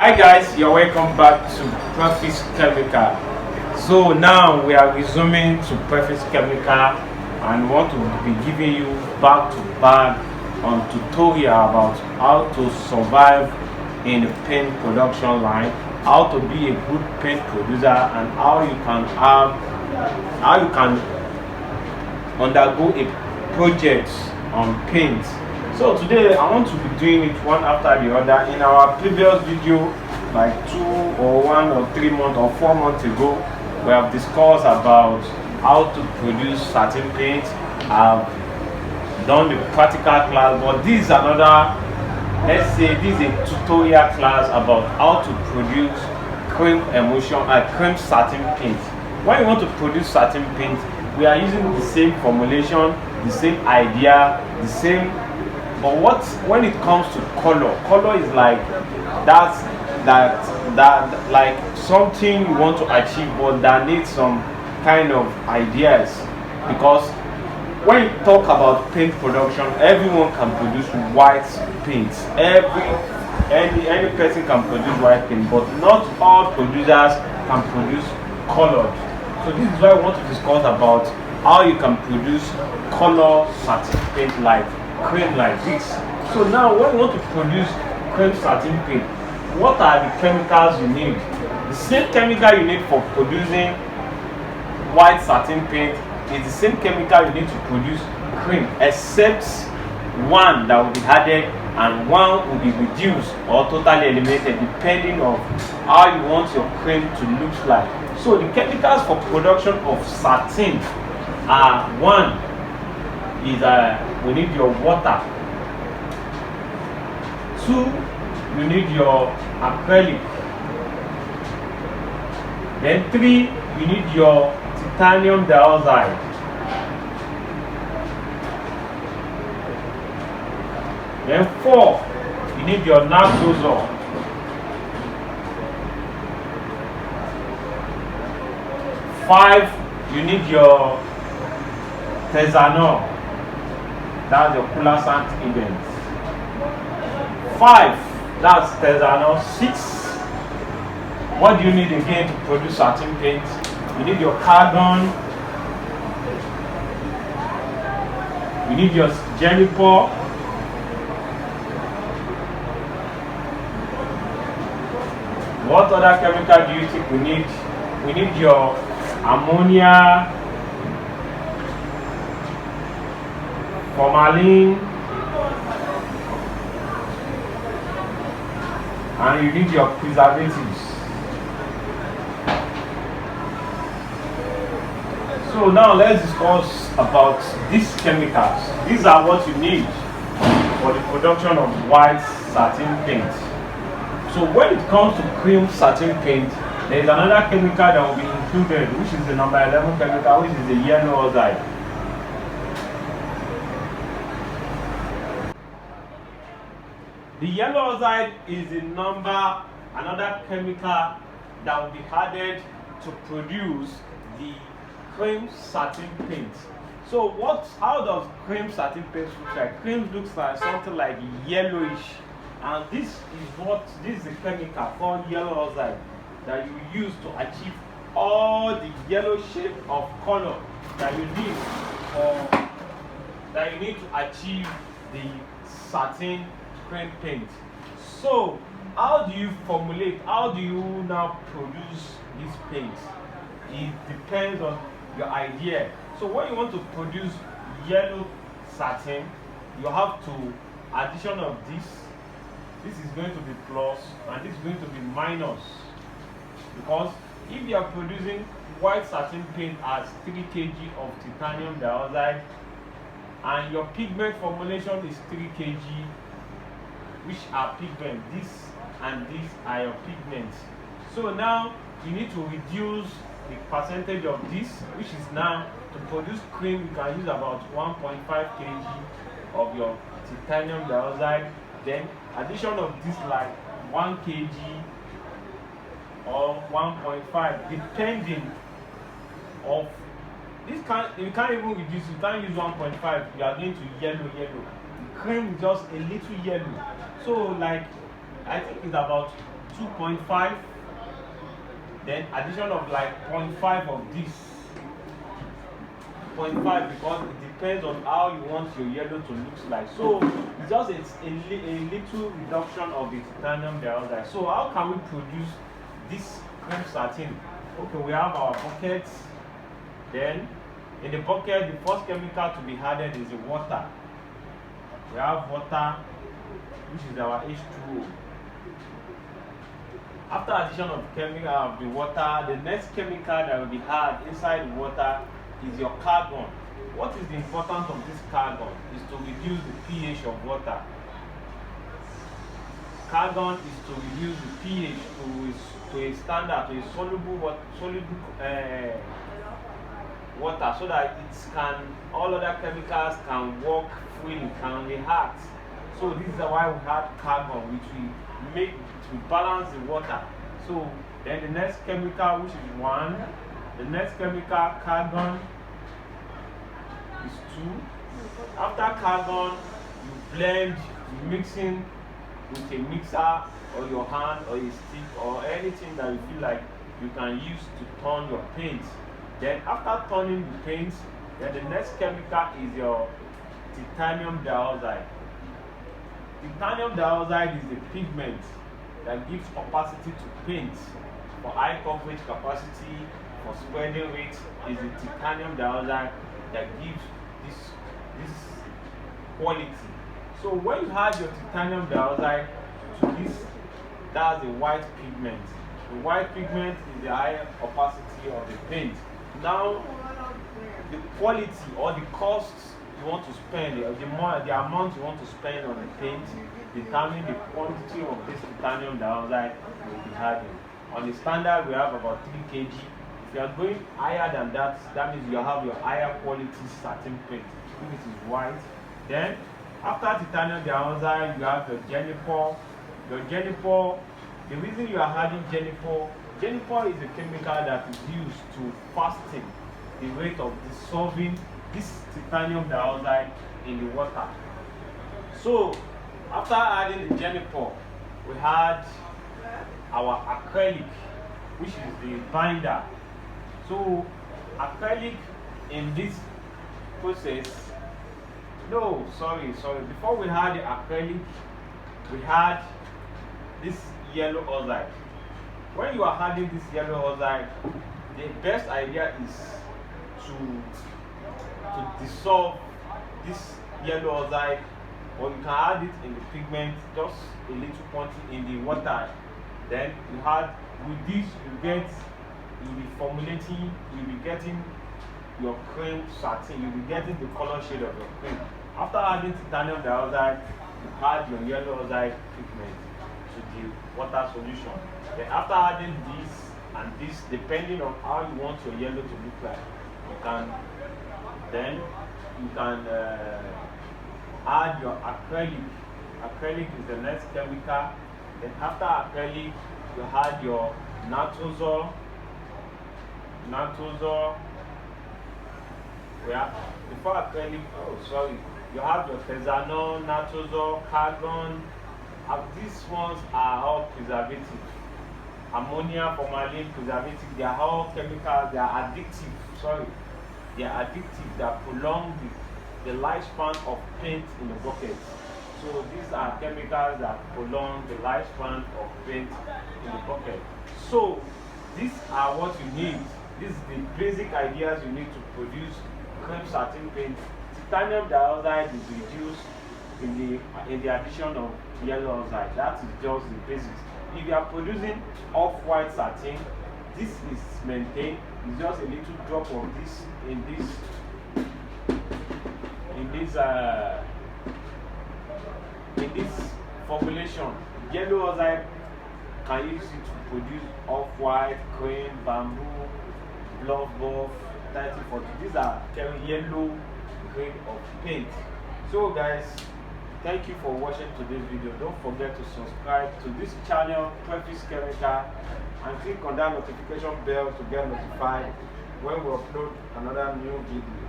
Hi guys, you're welcome back to Preface Chemical. So now we are resuming to Preface Chemical and want to be giving you back to back on tutorial about how to survive in the paint production line, how to be a good paint producer, and how you can undergo a project on paint. So today I want to be doing it one after the other. In our previous video, like 1 or 3 months or 4 months ago, we have discussed about how to produce satin paint. I've done the practical class, but this is another, let's say this is a tutorial class about how to produce cream satin paint. When you want to produce satin paint, we are using the same formulation, the same idea, the same. But when it comes to color is like that like something you want to achieve, but that needs some kind of ideas. Because when you talk about paint production, everyone can produce white paint. Any person can produce white paint, but not all producers can produce colored. So this is why I want to discuss about how you can produce color satin paint like cream like this. So now when you want to produce cream satin paint, what are the chemicals you need? The same chemical you need for producing white satin paint is the same chemical you need to produce cream, except one that will be added and one will be reduced or totally eliminated depending on how you want your cream to look like. So the chemicals for production of satin are: one is we need your water. Two, you need your acrylic. Then three, you need your titanium dioxide. Then four, you need your nitrogen. Five, you need your Tesanol. That's your cooler sand agent. 5, that's Tesanol. 6, what do you need again to produce satin paint? You need your carbon, you need your juniper, what other chemical do you think we need? We need your ammonia, formalin, and you need your preservatives. So now let's discuss about these chemicals. These are what you need for the production of white satin paint. So when it comes to cream satin paint, there is another chemical that will be included, which is the number 11 chemical, which is the yellow oxide. The yellow oxide is another chemical that will be added to produce the cream satin paint. So how does cream satin paint look like? Cream looks like something like yellowish, and this is the chemical called yellow oxide that you use to achieve all the yellow shape of color that you need to achieve the satin cream paint. So how do you now produce this paint? It depends on your idea. So when you want to produce yellow satin, you have to addition of this is going to be plus and this is going to be minus, because if you are producing white satin paint as 3 kg of titanium dioxide and your pigment formulation is 3 kg, which are pigment, this and this are your pigments. So now you need to reduce the percentage of this, which is now to produce cream you can use about 1.5 kg of your titanium dioxide, then addition of this like 1 kg or 1.5 depending of this. You can't even reduce, you can't use 1.5, you are going to yellow. The cream is just a little yellow. So like I think it's about 2.5, then addition of like 0.5 of this 0.5, because it depends on how you want your yellow to look like. So it's just a little reduction of the titanium dioxide. So how can we produce this cream satin? Okay, we have our buckets. Then in the bucket, the first chemical to be added is the water. We have water, which is our H2O. After addition of chemical of the water, the next chemical that will be added inside the water is your carbon. What is the importance of this carbon? Is to reduce the pH of water. Carbon is to reduce the pH to a standard, to a soluble water, so that all other chemicals can work freely, can react. So this is why we have carbon, which we make to balance the water. So then the next chemical, which is 1, the next chemical, carbon, is 2. After carbon, you blend, you mixing with a mixer or your hand or a stick or anything that you feel like you can use to turn your paint. Then after turning the paint, then the next chemical is your titanium dioxide. Titanium dioxide is the pigment that gives opacity to paint. For high coverage capacity, for spreading rate, is the titanium dioxide that gives this quality. So when you add your titanium dioxide to this, that's the white pigment. The white pigment is the high opacity of the paint. Now, the quality or the costs you want to spend, the amount you want to spend on the paint, determine the quantity of this titanium dioxide you will be adding. On the standard, we have about 3 kg. If you are going higher than that, that means you have your higher quality satin paint. If it is white, then after titanium dioxide, you have your Jennifer. Your Jennifer, the reason you are adding Jennifer is a chemical that is used to fasten the rate of dissolving this titanium dioxide in the water. So after adding the Jennifer, we had our acrylic, which is the binder. So acrylic in this process, before we had the acrylic, we had this yellow oxide. When you are adding this yellow oxide, the best idea is to dissolve this yellow oxide, or you can add it in the pigment, just a little quantity in the water. Then you add with this, you'll be formulating, you'll be getting your cream satin, you'll be getting the color shade of your cream. After adding titanium dioxide, you add your yellow oxide pigment to the water solution. Then after adding this and this, depending on how you want your yellow to look like, you can add your acrylic. Acrylic is the next chemical. Then after acrylic, you add your natuzol. Before acrylic, you have your tesanol, natuzol, carbon. These ones are all preservative. Ammonia, formalin, preservative, they are all chemicals, they are addictive. They are addictive, that prolong the lifespan of paint in the bucket. So these are chemicals that prolong the lifespan of paint in the bucket. So these are what you need. These are the basic ideas you need to produce cream satin paint. Titanium dioxide is reduced in the addition of yellow oxide. That is just the basics. If you are producing off-white satin, this is maintained. It's just a little drop of this in this formulation. Yellow oxide can use it to produce off-white, cream, bamboo, bluff buff, 3040. These are yellow grade of paint. So guys, thank you for watching today's video. Don't forget to subscribe to this channel, Preface Chemical, and click on that notification bell to get notified when we upload another new video.